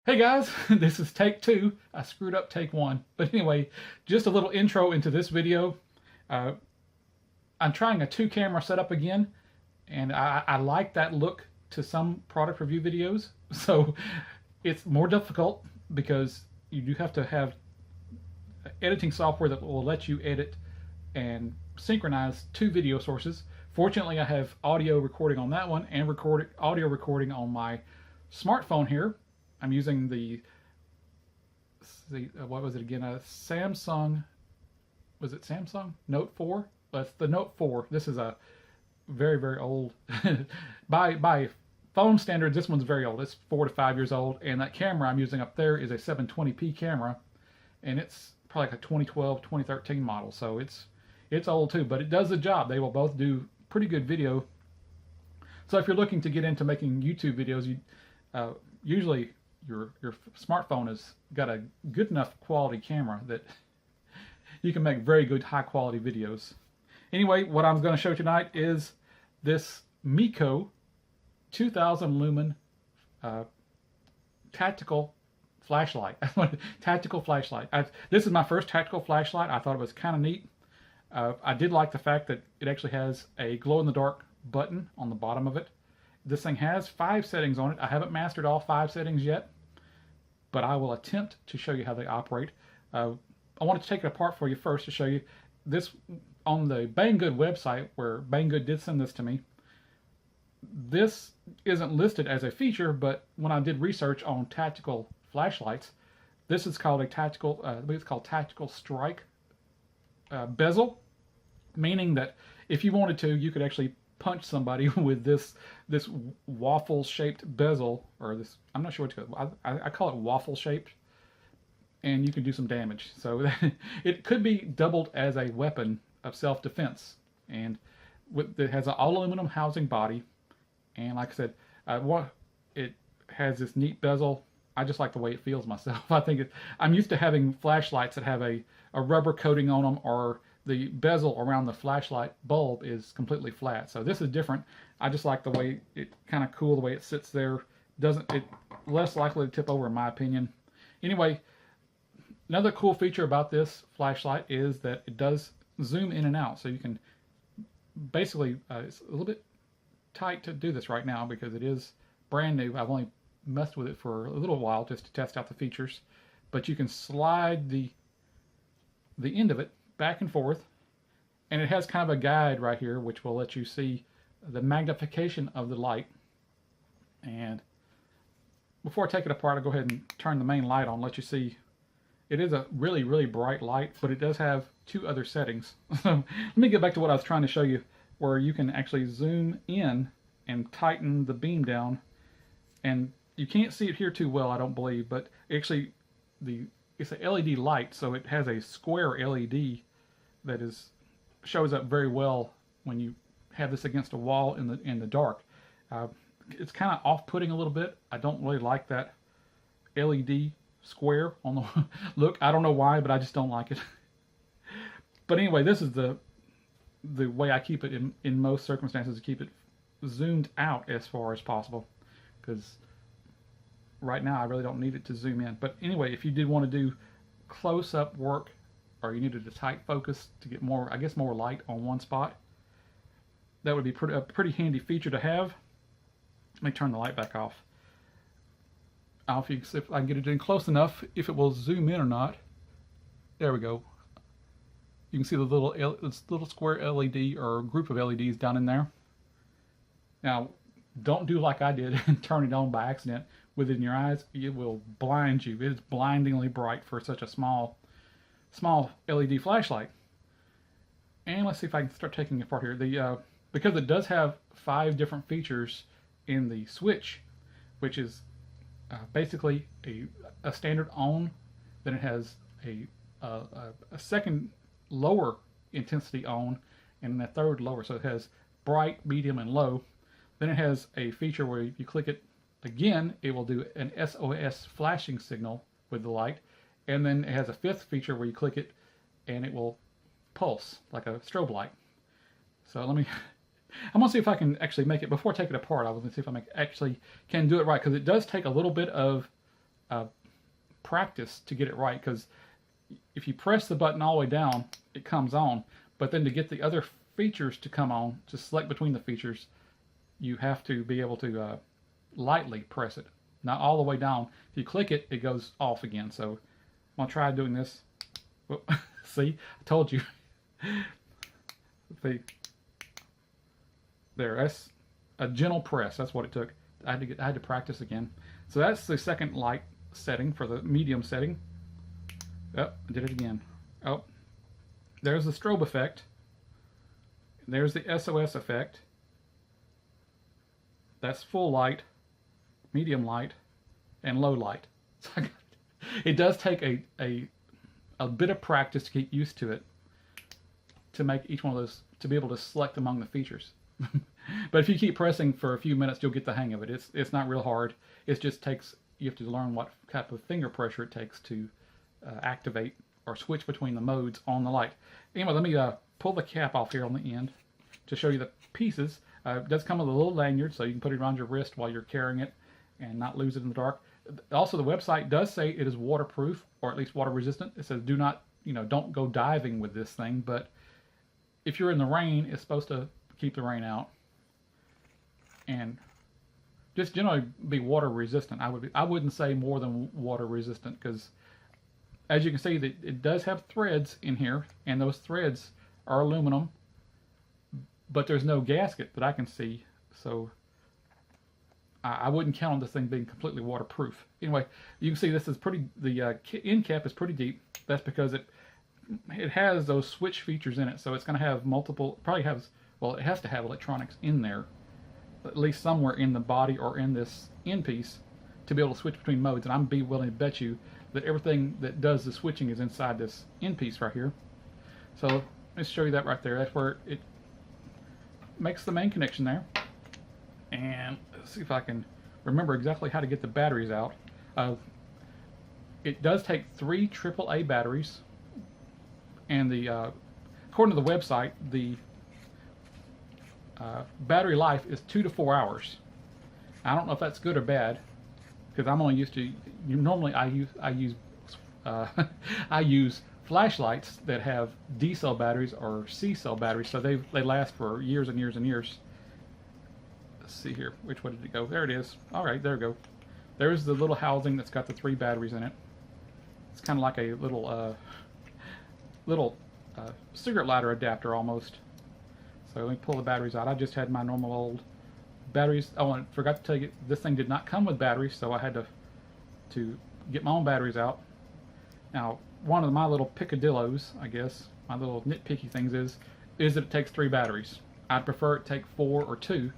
Hey guys, this is take two. I screwed up take one. But anyway, just a little intro into this video. Uh, I'm trying a two camera setup again, and I like that look to some product review videos. So it's more difficult because you do have to have editing software that will let you edit and synchronize two video sources. Fortunately, I have audio recording on that one and audio recording on my smartphone here. I'm using what was it again? Samsung, was it Samsung Note 4? That's the Note 4. This is a very old. by phone standards, this one's very old. It's 4 to 5 years old, and that camera I'm using up there is a 720p camera, and it's probably like a 2012, 2013 model. So it's old too, but it does the job. They will both do pretty good video. So if you're looking to get into making YouTube videos, you usually your smartphone has got a good enough quality camera that you can make very good high quality videos. Anyway, what I'm going to show tonight is this MECO 2000 lumen tactical flashlight. Tactical flashlight. This is my first tactical flashlight. I thought it was kind of neat. I did like the fact that it actually has a glow-in-the-dark button on the bottom of it. This thing has 5 settings on it. I haven't mastered all 5 settings yet, but I will attempt to show you how they operate. I wanted to take it apart for you first to show you this on the Banggood website, where Banggood did send this to me. This isn't listed as a feature, but when I did research on tactical flashlights, this is called a tactical, I believe it's called tactical strike bezel, meaning that if you wanted to, you could actually punch somebody with this waffle shaped bezel, or this, I'm not sure what to call it. I call it waffle shaped, and you can do some damage. So it could be doubled as a weapon of self-defense. And it has an all aluminum housing body, and like I said, it has this neat bezel. I just like the way it feels myself. I think I'm used to having flashlights that have a rubber coating on them, or the bezel around the flashlight bulb is completely flat. So this is different. I just like the way it, kind of cool the way it sits there. It less likely to tip over in my opinion. Anyway, another cool feature about this flashlight is that it does zoom in and out. So you can basically, it's a little bit tight to do this right now because it is brand new. I've only messed with it for a little while just to test out the features, but you can slide the end of it back and forth, and it has kind of a guide right here which will let you see the magnification of the light. And before I take it apart, I'll go ahead and turn the main light on, let you see. It is a really bright light, but it does have 2 other settings. So let me get back to what I was trying to show you, where you can actually zoom in and tighten the beam down. And you can't see it here too well, I don't believe, but actually it's a LED light, so it has a square LED that shows up very well when you have this against a wall in the dark. It's kind of off-putting a little bit. I don't really like that LED square on the look. I don't know why, but I just don't like it. But anyway, this is the way I keep it in most circumstances, to keep it zoomed out as far as possible, because right now I really don't need it to zoom in. But anyway, if you did want to do close-up work, or you needed a tight focus to get more, I guess, more light on one spot, that would be a pretty handy feature to have. Let me turn the light back off. I'll see if I can get it in close enough, if it will zoom in or not. There we go. You can see the little square LED, or group of LEDs down in there. Now, don't do like I did and turn it on by accident with it in your eyes. It will blind you. It is blindingly bright for such a small LED flashlight. And let's see if I can start taking it apart here. Because it does have 5 different features in the switch, which is basically a standard on, then it has a second lower intensity on, and a third lower. So it has bright, medium, and low. Then it has a feature where if you click it again, it will do an SOS flashing signal with the light. And then it has a 5th feature where you click it and it will pulse like a strobe light. So I'm gonna see if I can actually make it, before I take it apart, I was gonna see if I actually can do it right, because it does take a little bit of practice to get it right, because if you press the button all the way down, it comes on. But then to get the other features to come on, to select between the features, you have to be able to lightly press it, not all the way down. If you click it, it goes off again. So I'm going to try doing this. Well, see, I told you. See, there, that's a gentle press. That's what it took. I had to practice again. So that's the second light setting for the medium setting. Oh, I did it again. Oh, there's the strobe effect. There's the SOS effect. That's full light, medium light, and low light. So it does take a bit of practice to get used to it, to make each one of those, to be able to select among the features. But if you keep pressing for a few minutes, you'll get the hang of it. It's not real hard. It just takes, you have to learn what type of finger pressure it takes to activate or switch between the modes on the light. Anyway, let me pull the cap off here on the end to show you the pieces. It does come with a little lanyard, so you can put it around your wrist while you're carrying it and not lose it in the dark. Also, the website does say it is waterproof, or at least water resistant. It says do not, don't go diving with this thing, but if you're in the rain, it's supposed to keep the rain out and just generally be water resistant. I wouldn't say more than water resistant, because as you can see, that it does have threads in here, and those threads are aluminum, but there's no gasket that I can see, so I wouldn't count on this thing being completely waterproof. Anyway, you can see this is pretty, the end cap is pretty deep. That's because it has those switch features in it, so it's going to have multiple, probably has, well, it has to have electronics in there, at least somewhere in the body or in this end piece, to be able to switch between modes. And I'm be willing to bet you that everything that does the switching is inside this end piece right here. So let's show you that right there. That's where it makes the main connection there. And let's see if I can remember exactly how to get the batteries out. It does take 3 AAA batteries, and the according to the website, the battery life is 2 to 4 hours. I don't know if that's good or bad, because I'm only used to, normally I use flashlights that have D cell batteries or C cell batteries, so they last for years and years and years. Let's see here, which way did it go? There it is. All right, there we go. There's the little housing that's got the 3 batteries in it. It's kind of like a little cigarette lighter adapter almost. So let me pull the batteries out. I just had my normal old batteries. Oh, and I forgot to tell you, this thing did not come with batteries, so I had to get my own batteries out. Now, one of my little picadillos, I guess, my little nitpicky things is that it takes 3 batteries. I'd prefer it take 4 or 2,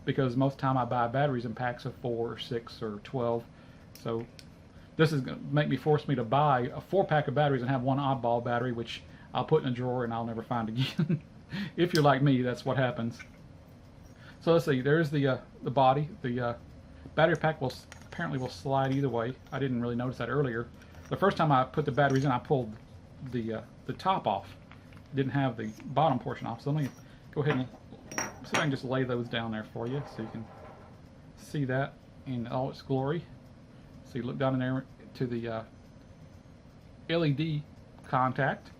because most of the time I buy batteries in packs of 4 or 6 or 12. So this is going to force me to buy a 4-pack of batteries and have one oddball battery, which I'll put in a drawer and I'll never find again. If you're like me, that's what happens. So let's see, there's the body. The battery pack apparently will slide either way. I didn't really notice that earlier. The first time I put the batteries in, I pulled the top off. Didn't have the bottom portion off. So let me go ahead and see if I can just lay those down there for you, so you can see that in all its glory. So you look down in there to the LED contact,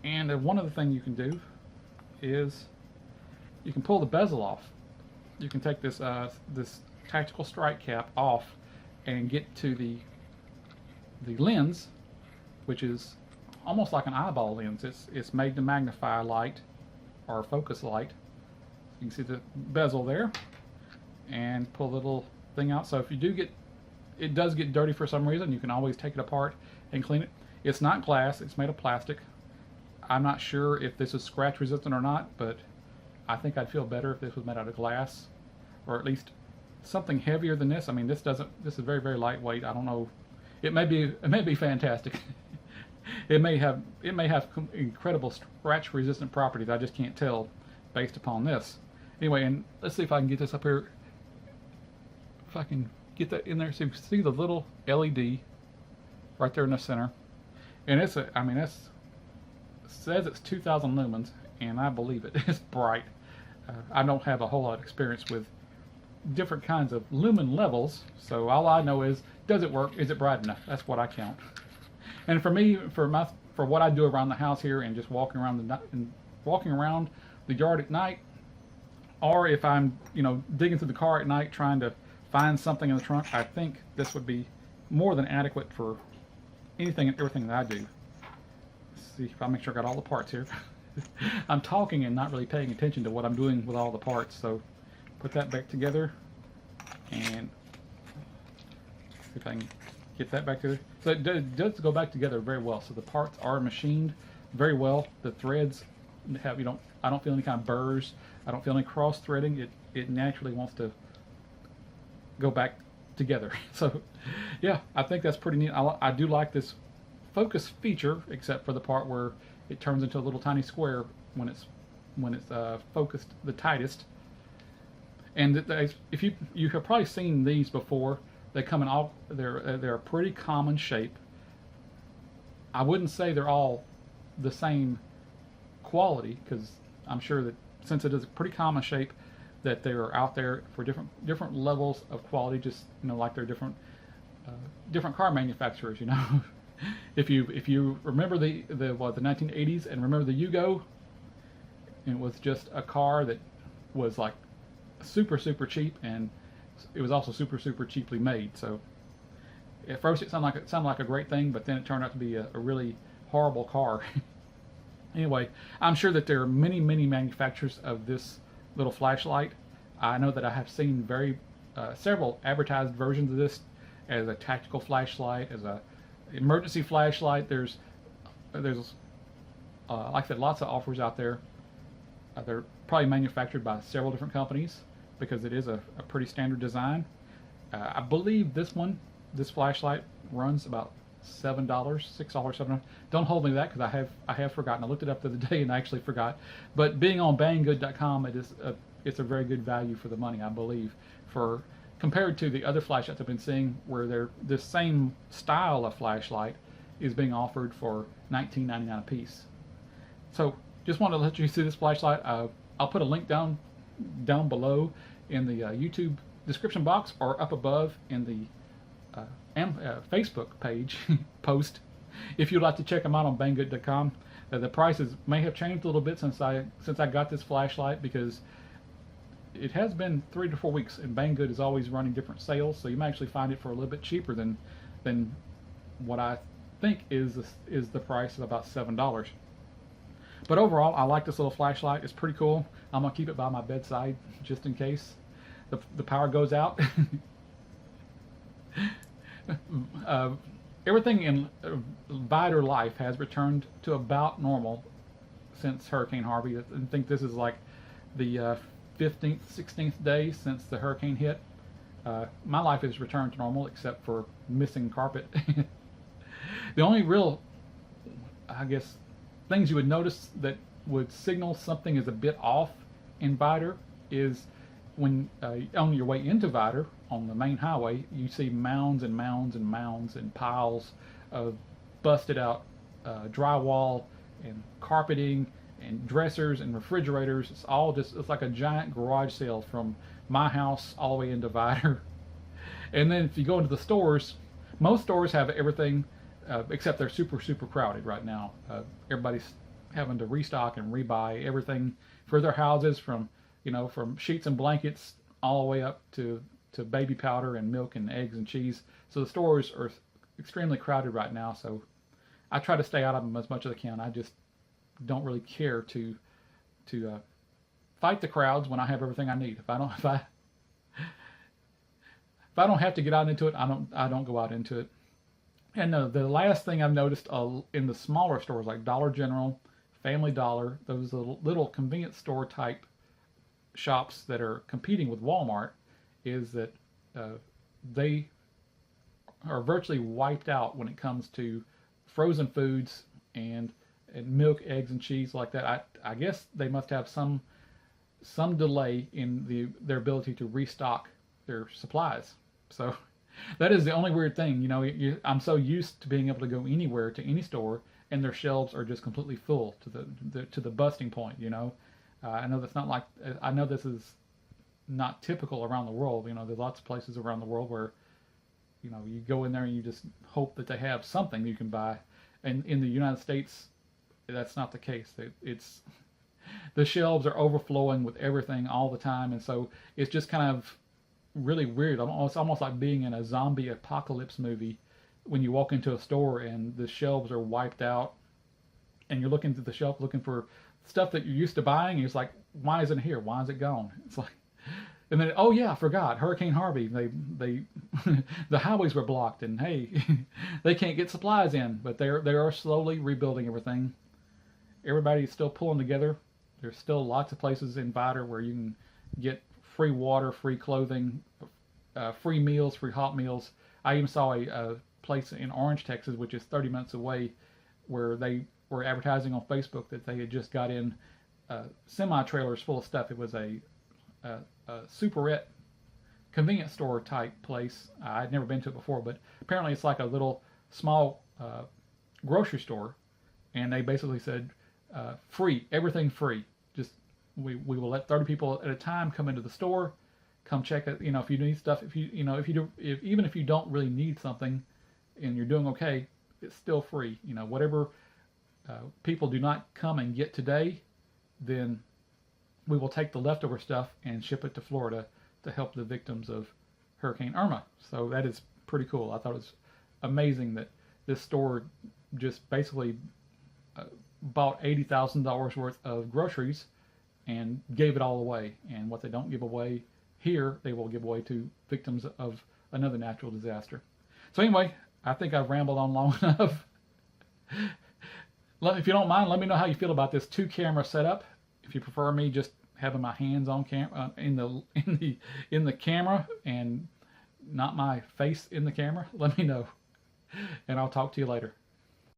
and one other thing you can do is you can pull the bezel off. You can take this this tactical strike cap off and get to the lens, which is almost like an eyeball lens. It's made to magnify light or focus light. You can see the bezel there, and pull the little thing out. So if you do get, it does get dirty for some reason, you can always take it apart and clean it. It's not glass, it's made of plastic. I'm not sure if this is scratch resistant or not, but I think I'd feel better if this was made out of glass, or at least something heavier than this. I mean, this is very, very lightweight. I don't know. It may be fantastic. It may have incredible scratch resistant properties. I just can't tell based upon this. Anyway, and let's see if I can get this up here. If I can get that in there, so you can see the little LED right there in the center. And it says it's 2,000 lumens, and I believe it. It's bright. I don't have a whole lot of experience with different kinds of lumen levels. So all I know is, does it work? Is it bright enough? That's what I count. And for me, for what I do around the house here, and just walking around the yard at night, or if I'm digging through the car at night trying to find something in the trunk, I think this would be more than adequate for anything and everything that I do. Let's see if I make sure I got all the parts here. I'm talking and not really paying attention to what I'm doing with all the parts, so put that back together and see if I can get that back together. So it does go back together very well. So the parts are machined very well. The threads have, I don't feel any kind of burrs. I don't feel any cross threading. It naturally wants to go back together. So yeah, I think that's pretty neat. I do like this focus feature, except for the part where it turns into a little tiny square when it's focused the tightest. And if you have probably seen these before, they come in all, they're a pretty common shape. I wouldn't say they're all the same quality, because I'm sure that since it is a pretty common shape, that they're out there for different levels of quality, just like they're different car manufacturers. If you remember the 1980s and remember the Yugo, it was just a car that was like super cheap, and it was also super cheaply made. So at first it sounded like a great thing, but then it turned out to be a really horrible car. Anyway, I'm sure that there are many manufacturers of this little flashlight. I know that I have seen several advertised versions of this as a tactical flashlight, as a emergency flashlight. There's like I said, lots of offers out there. They're probably manufactured by several different companies, because it is a pretty standard design. I believe this flashlight runs about $7, $6, $7. Don't hold me to that, because I have forgotten. I looked it up the other day and I actually forgot. But being on banggood.com, it's a very good value for the money, I believe, compared to the other flashlights I've been seeing, where this same style of flashlight is being offered for $19.99 a piece. So just wanted to let you see this flashlight. I'll put a link down below in the YouTube description box, or up above in the Facebook page post, if you'd like to check them out on banggood.com. The prices may have changed a little bit since I got this flashlight, because it has been 3 to 4 weeks, and Banggood is always running different sales, so you might actually find it for a little bit cheaper than what I think is the price of about $7. But overall, I like this little flashlight. It's pretty cool. I'm gonna keep it by my bedside just in case the power goes out. Everything in Vider life has returned to about normal since Hurricane Harvey. I think this is like the 15th, 16th day since the hurricane hit. My life has returned to normal, except for missing carpet. The only real, I guess, things you would notice that would signal something is a bit off in Vider is when on your way into Vider on the main highway, you see mounds and mounds and mounds and piles of busted out drywall and carpeting and dressers and refrigerators. It's like a giant garage sale from my house all the way into Vider. And then if you go into the stores, most stores have everything, except they're super crowded right now. Everybody's having to restock and rebuy everything for their houses, from sheets and blankets all the way up to baby powder and milk and eggs and cheese. So the stores are extremely crowded right now, so I try to stay out of them as much as I can. I just don't really care to fight the crowds when I have everything I need. If I don't have to get out into it, I don't go out into it. And the last thing I've noticed in the smaller stores like Dollar General, Family Dollar, those little convenience store type shops that are competing with Walmart, is that they are virtually wiped out when it comes to frozen foods and milk, eggs, and cheese like that. I guess they must have some delay in their ability to restock their supplies. So that is the only weird thing. I'm so used to being able to go anywhere, to any store, and their shelves are just completely full to the busting point. I know that's not like, I know this is not typical around the world. You know, there's lots of places around the world where, you know, you go in there and you just hope that they have something you can buy. And in the United States, that's not the case. It's the shelves are overflowing with everything all the time, and so it's just kind of really weird. It's almost like being in a zombie apocalypse movie when you walk into a store and the shelves are wiped out, and you're looking through the shelf looking for stuff that you're used to buying, and it's like, why isn't it here? Why is it gone? It's like, and then, oh yeah, I forgot, Hurricane Harvey. They the highways were blocked, and hey, they can't get supplies in. But they are slowly rebuilding everything. Everybody's still pulling together. There's still lots of places in Vidor where you can get free water, free clothing, free meals, free hot meals. I even saw a place in Orange, Texas, which is 30 minutes away, where they were advertising on Facebook that they had just got in semi-trailers full of stuff. It was a superette convenience store type place. I'd never been to it before, but apparently it's like a little small grocery store, and they basically said free, everything free. Just we will let 30 people at a time come into the store, come check it. You know, if you need stuff, even if you don't really need something, and you're doing okay, it's still free. You know, whatever people do not come and get today, then we will take the leftover stuff and ship it to Florida to help the victims of Hurricane Irma. So that is pretty cool. I thought it was amazing that this store just basically bought $80,000 worth of groceries and gave it all away. And what they don't give away here, they will give away to victims of another natural disaster. So anyway, I think I've rambled on long enough. If you don't mind, let me know how you feel about this 2-camera setup. If you prefer me just having my hands on camera in the camera and not my face in the camera, let me know, and I'll talk to you later.